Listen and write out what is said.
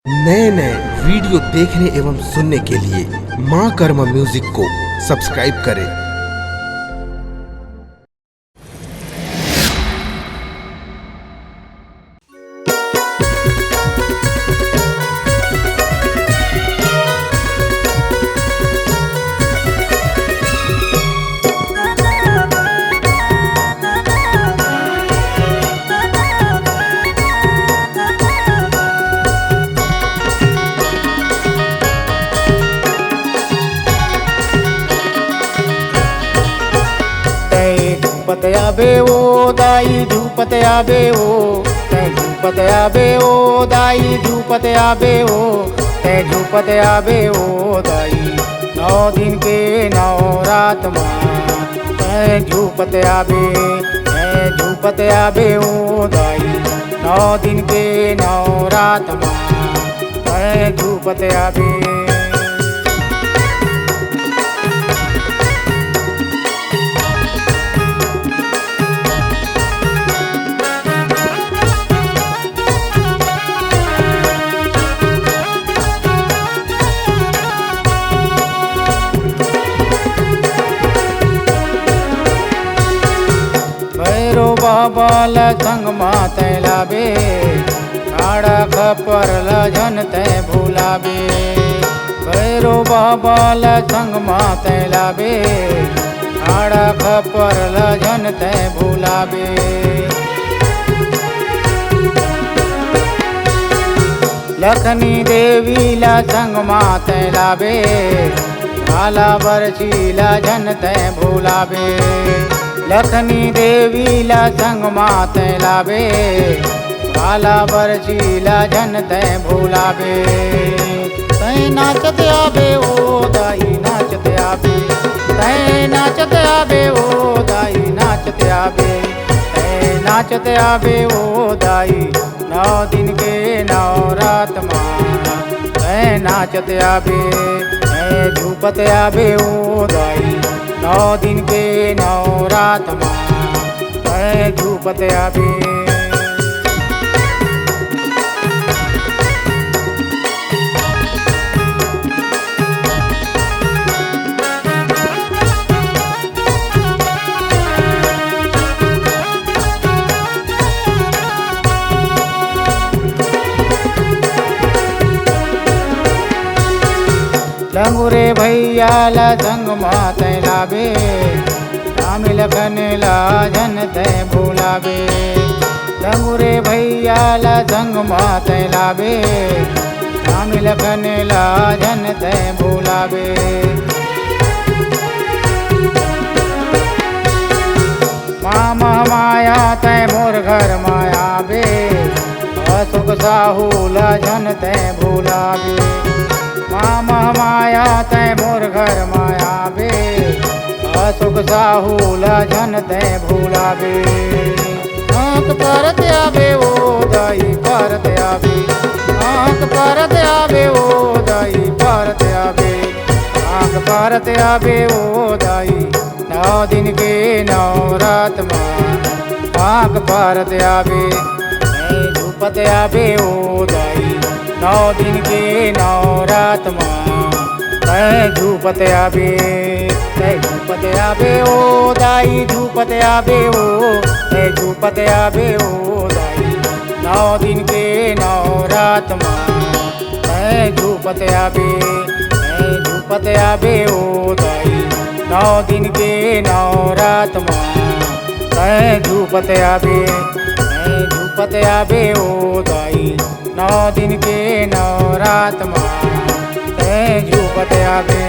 नए नए वीडियो देखने एवं सुनने के लिए मां कर्मा म्यूजिक को सब्सक्राइब करें। झूपत आवे ओ दाई झूपत आवे ओ झूपत आवे ओ दाई झूपत आवे ओ झूपत आवे ओ दाई 9 दिन के 9 रात मां झूपत आवे झूपत आवे ओ दाई 9 दिन के 9 रात मां झूपत आवे। भैरो बाबा संग माते लाबे काड़ा खपर लजन ते भूलाबे भैरो बाबा संग माते लाबे काड़ा खपर लजन ते भूलाबे। लखनी देवी ला संग माते लाबे काला बरसी लजन ते भूलाबे लखनी देवी ला संग माते लाबे काला बरसी लजन ते भूलाबे। तै नाचत आवे ओ दाई नाचत आवे तै नाचत आवे ओ दाई नाचत आवे नाचत आवे ओ दाई 9 दिन के 9 रात मां नाचत आवे झूपत आवे ओ दाई 9 दिन के 9 रात मां झूपत आवे। लंगुरे भैया ला संग माते लाबे राम लखन लाजन ते भूलाबे लंगुरे भैया ला संग माते लाबे राम लखन लाजन ते भूलाबे। मामा माया ते मोर घर माया बे असुख साहू लाजन ते भूलाबे मामा माया तै मोर घर माया बे असुख साहू लजन तै भूलाबे। आँख परत आवे ओ दाई परत आवे आँख परत आवे ओ दाई परत आवे आँख परत आवे ओ दाई 9 दिन के 9 रात मां आँख परत आवे झूपत आवे ओ दाई 9 दिन के 9 रात मां झूपत आवे झूपत आवे ओ दाई झूपत आवे ओ झूपत आवे ओ दाई 9 दिन के 9 रात मां झूपत आवे झूपत आवे ओ दाई 9 दिन के 9 रात मां झूपत आवे झूपत आवे ओ दाई 9 दिन के 9 रात मां झूपत आवे।